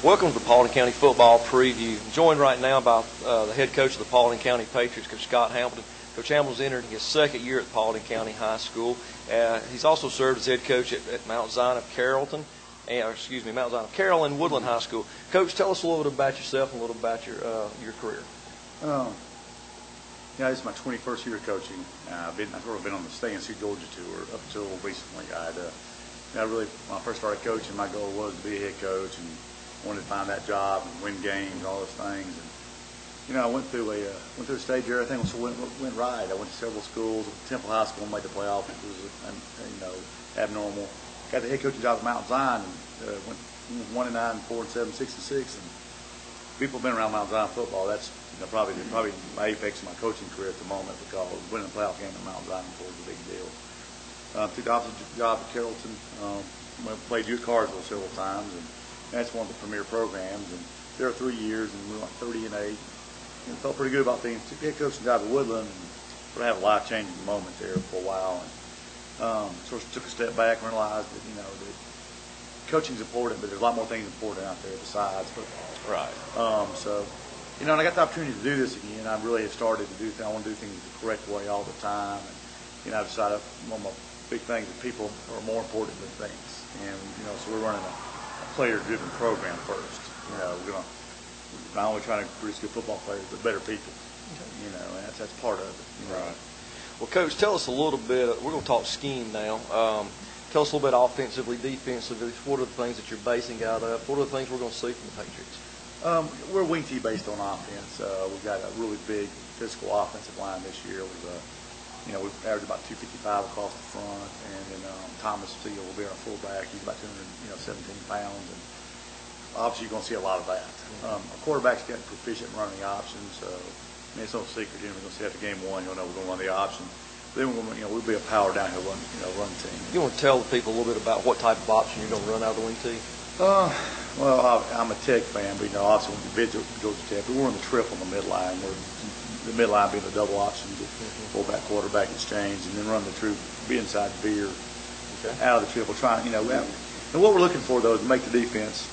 Welcome to the Paulding County Football Preview. I'm joined right now by the head coach of the Paulding County Patriots, Coach Scott Hamilton. Coach Hamilton's entering his second year at Paulding County High School. He's also served as head coach at Mount Zion of Carrollton, Mount Zion of Carroll and Woodland High School. Coach, tell us a little bit about yourself and a little about your career. This is my 21st year of coaching. I've sort of been on the Stay and See Georgia tour up until recently. When I first started coaching, my goal was to be a head coach and wanted to find that job and win games and all those things. And I went through a stage where everything went right. I went to several schools. Temple High School made the playoff, which was abnormal. Got the head coaching job at Mount Zion and went 1-9, 4-7, 6-6. And people have been around Mount Zion football. That's probably my apex of my coaching career at the moment, because winning a playoff game at Mount Zion was a big deal. Took the opposite job at Carrollton. Played youth Carsville several times, and that's one of the premier programs. And there were 3 years, and we went 30-8. And felt pretty good about things. Took the head coaching job at Woodland, and sort of had a life-changing moment there for a while. And sort of took a step back and realized that that coaching's important, but there's a lot more things important out there besides football. Right. And I got the opportunity to do this again. I really have started to do things. I want to do things the correct way all the time. And I decided one of my big things is people are more important than things. And so we're running a player-driven program first. We're going to not only trying to produce good football players, but better people. Okay. And that's part of it. Right. Well, Coach, tell us a little bit. We're going to talk scheme now. Tell us a little bit offensively, defensively. What are the things that you're basing out of? What are the things we're going to see from the Patriots? We're wing tee based on offense. We've got a really big physical offensive line this year. We've averaged about 255 across the front, and then Thomas Steele will be our fullback. He's about 217 pounds, and obviously you're going to see a lot of that. Our quarterback's getting proficient in running the options. It's no secret. We're going to see after game one, we're going to run the option. Then we'll be a power downhill run team. You want to tell the people a little bit about what type of option you're going to run out of the wing tee? Well, I'm a Tech fan, but obviously when you visit Georgia Tech, we're in the triple on the midline. The midline being the double option, fullback quarterback exchange, and then run the true be inside veer out of the triple. And what we're looking for though is to make the defense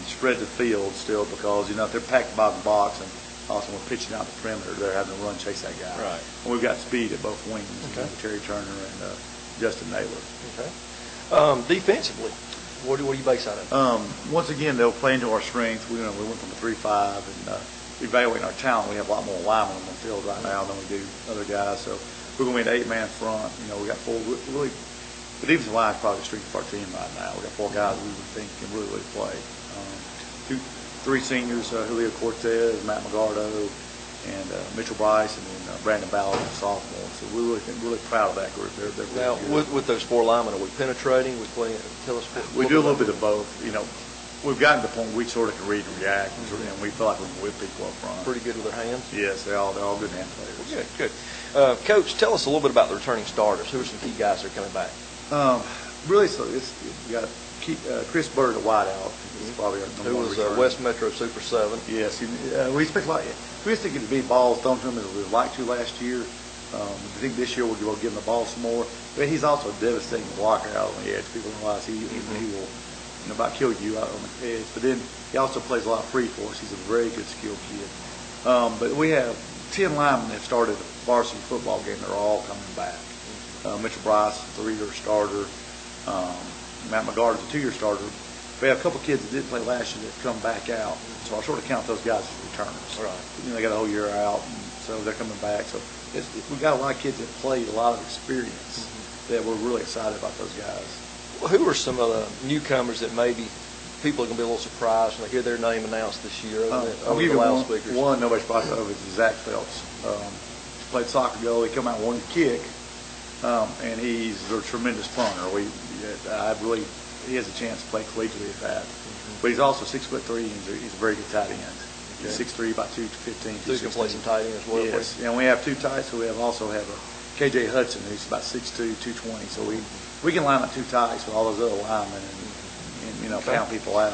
spread the field still, because if they're packed by the box, and also when pitching out the perimeter, they're having to run chase that guy. Right. And we've got speed at both wings. Terry Turner and Justin Naylor. Okay. Defensively, what do you base on it? Once again, they'll play into our strengths. We went from a 3-5, and evaluating our talent, we have a lot more linemen on the field right now than we do other guys. So we're going to be an 8-man front. We got four really. The defensive line is probably the strength of our team right now. We got 4 guys we would think can really play. 3 seniors: Julio Cortez, Matt McGardo, and Mitchell Bryce, and then Brandon Ballard, a sophomore. So we're really proud of that group. They're now really with those 4 linemen, are we penetrating? Tell us. We do a little bit of both. We've gotten to the point where we sort of can read and react, and we feel like we can whip people up front. Pretty good with their hands? Yes, they're all good hand players. Good. Coach, tell us a little bit about the returning starters. Who are some key guys that are coming back? We got Chris Bird, a wideout. He's probably our number one returner. Who was West Metro Super 7. Yes. We expect we just think it'd be balls thrown to him as we would like to last year. I think this year we'll give him the ball some more. But he's also a devastating blocker out on the edge. People realize he will about kill you out on the edge. But then he also plays a lot of free for us. He's a very good skilled kid. But we have 10 linemen that started a varsity football game. They're all coming back. Mitchell Bryce, a 3-year starter. Matt McGardy's a 2-year starter. We have a couple kids that didn't play last year that come back out. So I sort of count those guys as returners. Right. They got a whole year out, and so they're coming back. So we've got a lot of kids that played a lot of experience that we're really excited about those guys. Well, who are some of the newcomers that maybe people are going to be a little surprised when they hear their name announced this year? I'll give you one nobody's probably heard of is Zach Phelps. Played soccer goal. He come out and won the kick, and he's a tremendous punter. He has a chance to play collegiately at that. But he's also 6'3", and he's a very good tight end. He's 6'3", about 215. So he can play some tight end as well. Yes, and we have 2 tights. So we also have a KJ Hudson, who's about 6'2", 220. So we can line up 2 tights with all those other linemen and count people out.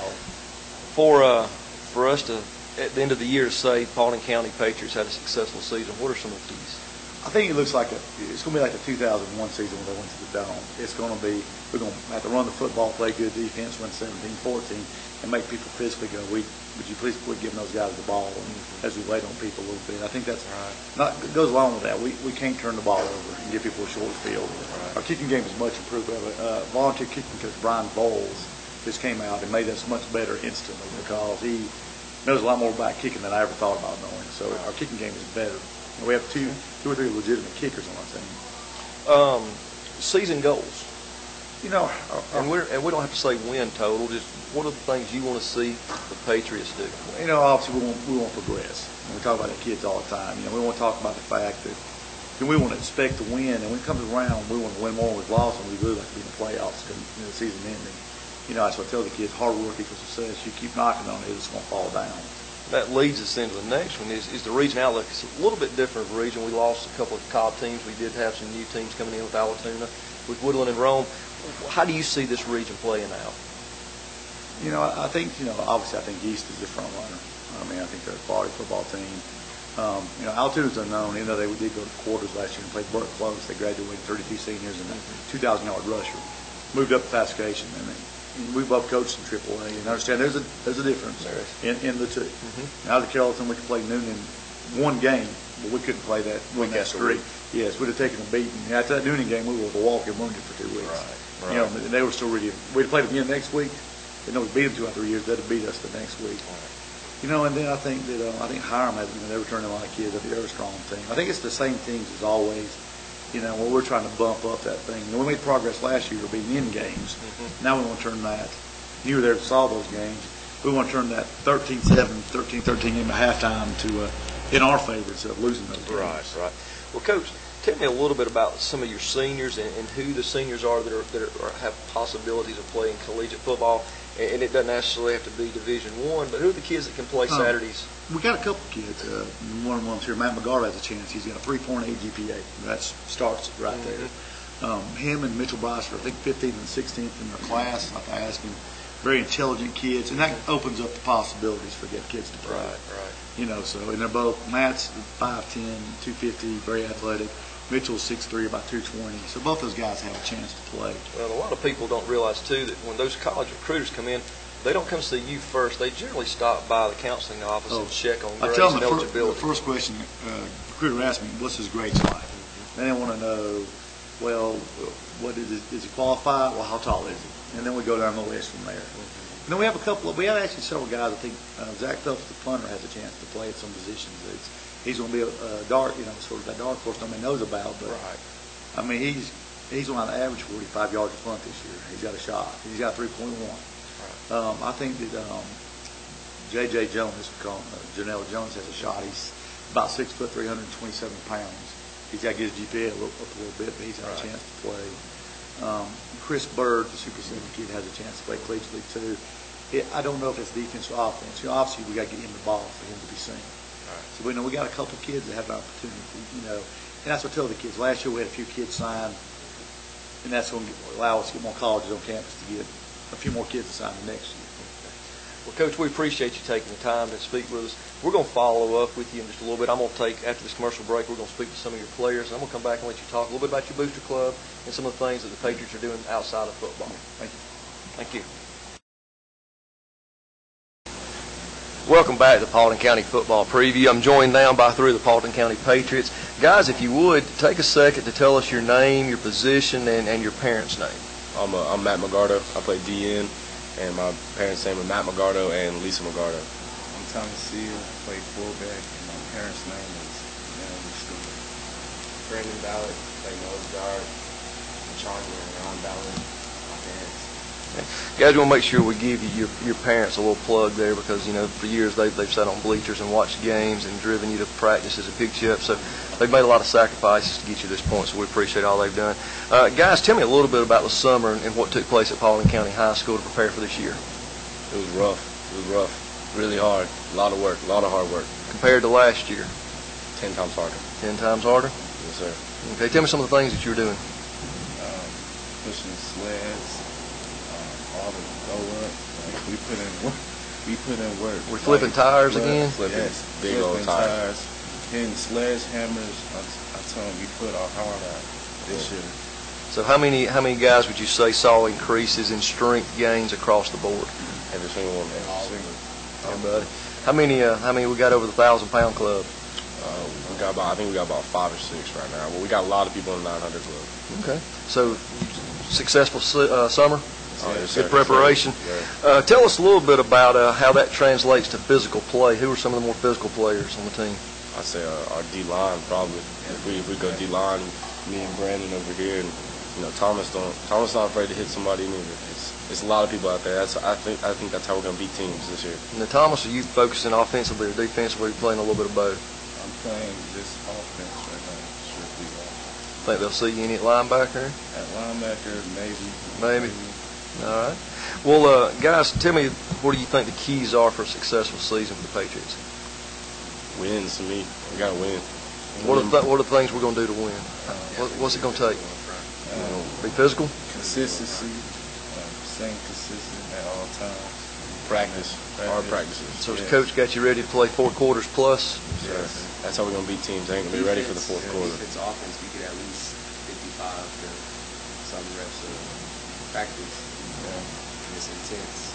For us to, at the end of the year, to say Paulding County Patriots had a successful season, what are some of the keys? I think it looks like it's going to be like the 2001 season when they went to the Dome. It's going to be, we're going to have to run the football, play good defense, run 17-14, and make people physically go, would you please quit giving those guys the ball as we wait on people a little bit. I think that's not, it goes along with that. We can't turn the ball over and give people a short field. Our kicking game is much improved. Volunteer kicking coach Brian Bowles just came out and made us much better instantly because he knows a lot more about kicking than I ever thought about knowing. So our kicking game is better. And we have two or three legitimate kickers on our team. Season goals. You know, and we don't have to say win total. Just what are the things you want to see the Patriots do? You know, obviously we want to progress. And we talk about the kids all the time. You know, we want to talk about the fact that we want to expect to win, and when it comes around, we want to win more. We've lost, and we really like to be in the playoffs because the season ending. You know, that's what I tell the kids: hard work equals success. You keep knocking on it, it's going to fall down. That leads us into the next one is the region outlook. It's a little bit different of a region. We lost a couple of Cobb teams. We did have some new teams coming in with Alatoona, with Woodland and Rome. How do you see this region playing out? You know, I think, obviously I think East is the front runner. I mean, I think they're a quality football team. You know, Alatoona's unknown, even though they did go to quarters last year and played Burke close. They graduated 32 seniors and a 2,000-yard rusher. Moved up to classification. We both coached in AAA, and understand there's a difference in the two. Now to Carrollton, we could play noon in one game, but we couldn't play that streak. Yes, we'd have taken a beating. After that Noonan game, we were the walking wounded for 2 weeks. Right. You know, they were still ready. We'd play them again next week. They know we beat them 2 out of 3 years. They'd have beat us the next week. You know, and then I think that Hiram has, they return a lot of kids. I think they're a strong team. I think it's the same teams as always. You know, where we're trying to bump up that thing. You know, we made progress last year beating in games. Now we want to turn that. You were there to solve those games. We want to turn that 13-7, 13-13 game at halftime to in our favor instead of losing those games. Right. Well, Coach, tell me a little bit about some of your seniors and who the seniors are that have possibilities of playing collegiate football. And it doesn't necessarily have to be Division I, but who are the kids that can play Saturdays? We got a couple kids. One of them's here, Matt McGarvey has a chance. He's got a 3.8 GPA. That starts it right there. Him and Mitchell Bryce are, I think, 15th and 16th in their class. Like I asked him, very intelligent kids, and that opens up the possibilities for get kids to play. Right. You know, so and they're both Matt's 5'10", 250, very athletic. Mitchell's 6'3", about 220. So both those guys have a chance to play. Well, a lot of people don't realize, too, that when those college recruiters come in, they don't come see you first. They generally stop by the counseling office and check on grades and eligibility. The first question the recruiter asked me, what's his grades like? Then they want to know, well, what is he qualified? Well, how tall is he? And then we go down the list from there. And then we have we have actually several guys. I think Zach Phelps, the punter, has a chance to play at some positions. He's going to be a dark, sort of that dark horse nobody knows about. But I mean, he's going to average 45 yards a punt this year. He's got a shot. He's got 3.1. I think that J.J. Jones, Janelle Jones, has a shot. He's about 6 foot, 327 pounds. He's got to get his GPA up a little bit, but he's got a chance to play. Chris Bird, the Super Senior kid, has a chance to play collegiately too. I don't know if it's defense or offense. Obviously we got to get him the ball for him to be seen. So we got a couple of kids that have an opportunity. And that's what I tell the kids. Last year we had a few kids sign, and that's going to allow us to get more colleges on campus to get a few more kids to sign the next year. Well, Coach, we appreciate you taking the time to speak with us. We're going to follow up with you in just a little bit. I'm going to take, after this commercial break, we're going to speak to some of your players. And I'm going to come back and let you talk a little bit about your booster club and some of the things that the Patriots are doing outside of football. Thank you. Welcome back to the Paulding County Football Preview. I'm joined now by 3 of the Paulding County Patriots. Guys, if you would, take a second to tell us your name, your position, and your parents' name. I'm Matt McGardo. I play DN, and my parents' name are Matt McGardo and Lisa McGardo. I'm Thomas Seal. I play fullback, and my parents' name is Stewart. Brandon Ballard, play nose guard. Chandler and Ron Ballard, my parents. Guys, we want to make sure we give you your parents a little plug there because, for years they've sat on bleachers and watched games and driven you to practices and picked you up. So they've made a lot of sacrifices to get you to this point, so we appreciate all they've done. Guys, tell me a little bit about the summer and what took place at Paulding County High School to prepare for this year. It was rough. Really hard. A lot of work, a lot of hard work. Compared to last year? 10 times harder. 10 times harder? Yes, sir. Okay, tell me some of the things that you were doing. Pushing sleds, all the go up. We put in work. We're flipping tires again? Flipping yes, big old tires. Hitting sledgehammers. I told him we put our heart out this year. So how many guys would you say saw increases in strength gains across the board? Every single one. Everybody. How many we got over the 1,000-pound club? I think we got about 5 or 6 right now. Well, we got a lot of people in the 900 club. Okay. So successful summer. Oh, yes, good preparation. Yeah. Tell us a little bit about how that translates to physical play. Who are some of the more physical players on the team? I'd say our D-line probably. If we go D-line, me and Brandon over here, and Thomas not afraid to hit somebody neither. It's a lot of people out there. I think that's how we're gonna beat teams this year. Now, Thomas, are you focusing offensively or defensively? Or are you playing a little bit of both? I'm playing just offense right now, strictly offense. Think they'll see you in at linebacker? At linebacker, maybe. Maybe. All right. Well, guys, tell me, what do you think the keys are for a successful season for the Patriots? Wins to me. We gotta win. What are the things we're going to do to win? What's it going to take? Be physical? Consistency, staying consistent at all times. Practice. Hard practices. So the coach got you ready to play 4 quarters plus? Yes. That's how we're going to beat teams. They ain't going to be ready for the fourth quarter. Defense, offense, we get at least 55 to some reps of practice. And it's intense.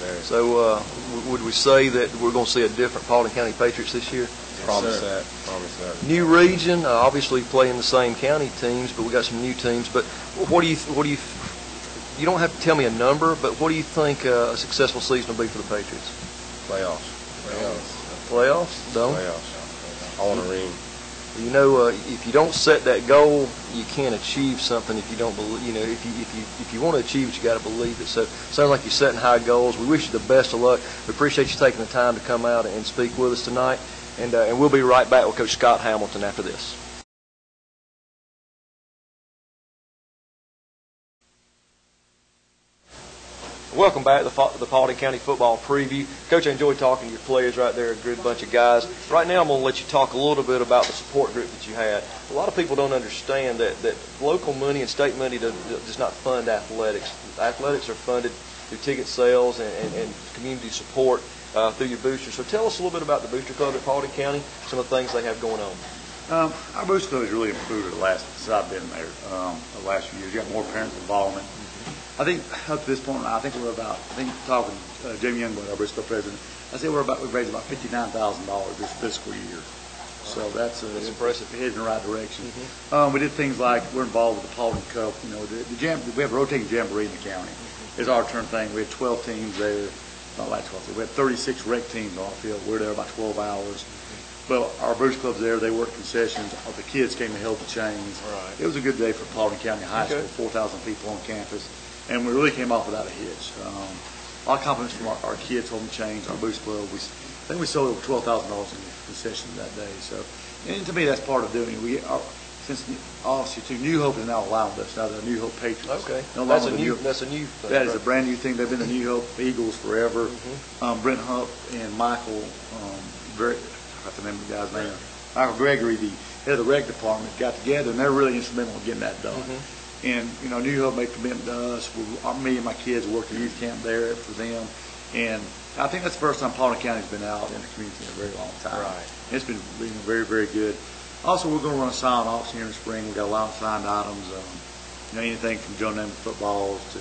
Very. So would we say that we're going to see a different Paulding County Patriots this year? Promise that. New region, obviously playing the same county teams, but we got some new teams. But what do you don't have to tell me a number, but what do you think a successful season will be for the Patriots? Playoffs. Playoffs? Don't? Playoffs. I want a ring. You know, if you don't set that goal, you can't achieve something if you don't believe. You know, if you want to achieve it, you got to believe it. So, it sounds like you're setting high goals. We wish you the best of luck. We appreciate you taking the time to come out and speak with us tonight. And we'll be right back with Coach Scott Hamilton after this. Welcome back to the Paulding County Football Preview. Coach, I enjoyed talking to your players right there, a good bunch of guys. Right now I'm going to let you talk a little bit about the support group that you had. A lot of people don't understand that local money and state money does not fund athletics. Athletics are funded through ticket sales and community support through your boosters. So tell us a little bit about the Booster Club at Paulding County, some of the things they have going on. Our Booster Club has really improved since I've been there the last few years. You got more parent involvement. I think up to this point, talking to Jamie Youngblood, our Booster Club president, I say we've raised about $59,000 this fiscal year. So that's impressive. Heading in the right direction. We did things like we're involved with the Paulding Cup. You know, we have a rotating jamboree in the county. It's our turn thing. We had 12 teams there. Not like 12. We had 36 rec teams on the field. We were there about 12 hours. Well, our Booster Club's there. They worked concessions. The kids came and held the chains. Right. It was a good day for Paulding County High School. 4,000 people on campus, and we really came off without a hitch. A lot of confidence from our kids holding the chains. Our Booster Club. I think we sold over $12,000 in concessions that day. So, and to me, that's part of doing it. Since obviously New Hope is now allowed us. Now the New Hope Patriots. Okay. No That's a longer new thing. That is a brand new thing. They've been the New Hope Eagles forever. Brent Hump and Michael, I forgot the name of the guy's name. Michael Gregory, the head of the rec department, got together, and they're really instrumental in getting that done. And New Hope made a commitment to us. Me and my kids worked a youth camp there for them, and I think that's the first time Paulding County's been out in the community in a very long time. Right. It's been very, very good. Also, we're going to run a silent auction here in the spring. We've got a lot of signed items, anything from Joe Namath footballs to,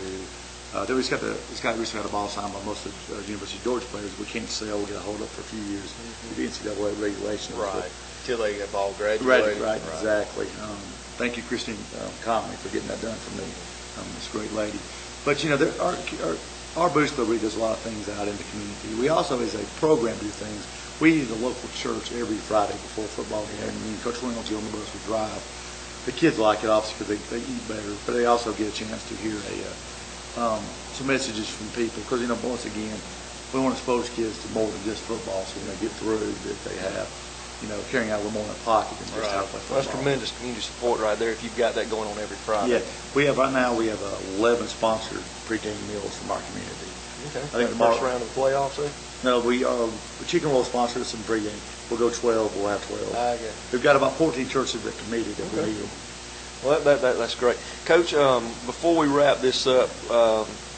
this guy recently had a ball signed by most of the University of Georgia players we can't sell. We got to hold up for a few years with the NCAA regulations. Right, until they have all graduated. Right, exactly. Thank you, Christine Conley, for getting that done for me. This great lady. But, our Booster Club really does a lot of things out in the community. We also, as a program, do things. We eat at the local church every Friday before football game. Me and Coach Reynolds get on the bus, we drive. The kids like it, obviously, because they eat better, but they also get a chance to hear some messages from people. Because, once again, we want to expose kids to more than just football, so when they get through, that they have, carrying out a little more in their pocket than just how to play football. That's tremendous community support right there if you've got that going on every Friday. Yeah, we have 11 sponsored pregame meals from our community. Okay. I think the first round of the playoffs, eh? No, Chicken Roll sponsored us in pregame. We'll go 12. We'll have 12. Okay. We've got about 14 churches that committed that we need them. Well, that's great. Coach, before we wrap this up,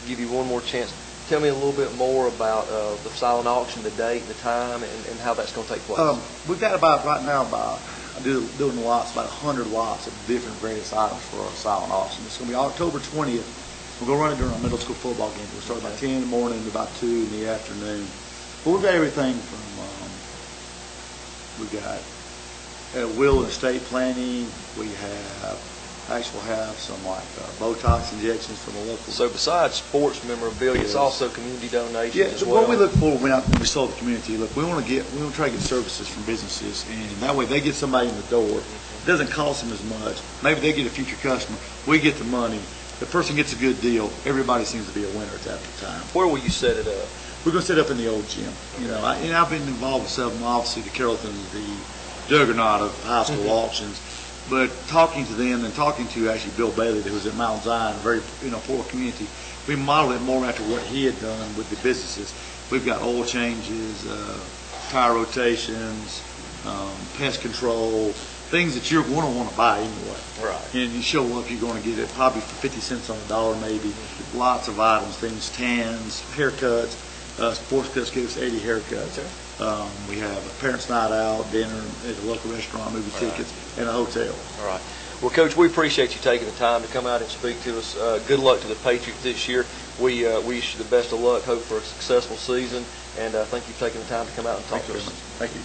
give you one more chance. Tell me a little bit more about the silent auction, the date, the time, and how that's going to take place. We've got about doing lots, about 100 lots of different various items for our silent auction. It's going to be October 20th. We're going to run it during our middle school football game. We'll start about 10 in the morning to about 2 in the afternoon. But we've got everything from, we've got will and estate planning. We we'll have some like Botox injections from a local. So besides sports memorabilia, it's also community donations as so well. What we look for when we serve the community, look, we want to try to get services from businesses, and that way they get somebody in the door. It doesn't cost them as much. Maybe they get a future customer. We get the money. The person gets a good deal. Everybody seems to be a winner at that time. Where will you set it up? We're going to set up in the old gym. You know, I've been involved with several. Obviously, the Carrollton is the juggernaut of high school auctions. But talking to them and talking to actually Bill Bailey, who was at Mount Zion, a very poor community, we modeled it more after what he had done with the businesses. We've got oil changes, tire rotations, pest control, things that you're going to want to buy anyway. Right. And you show up, you're going to get it probably for 50 cents on the dollar, maybe. Lots of items, things, tans, haircuts. Sports Cuts gave us 80 haircuts. Okay. We have a parents' night out, dinner at a local restaurant, movie tickets, and a hotel. All right. Well, Coach, we appreciate you taking the time to come out and speak to us. Good luck to the Patriots this year. We wish you the best of luck, hope for a successful season, and thank you for taking the time to come out and talk to us. Thank you.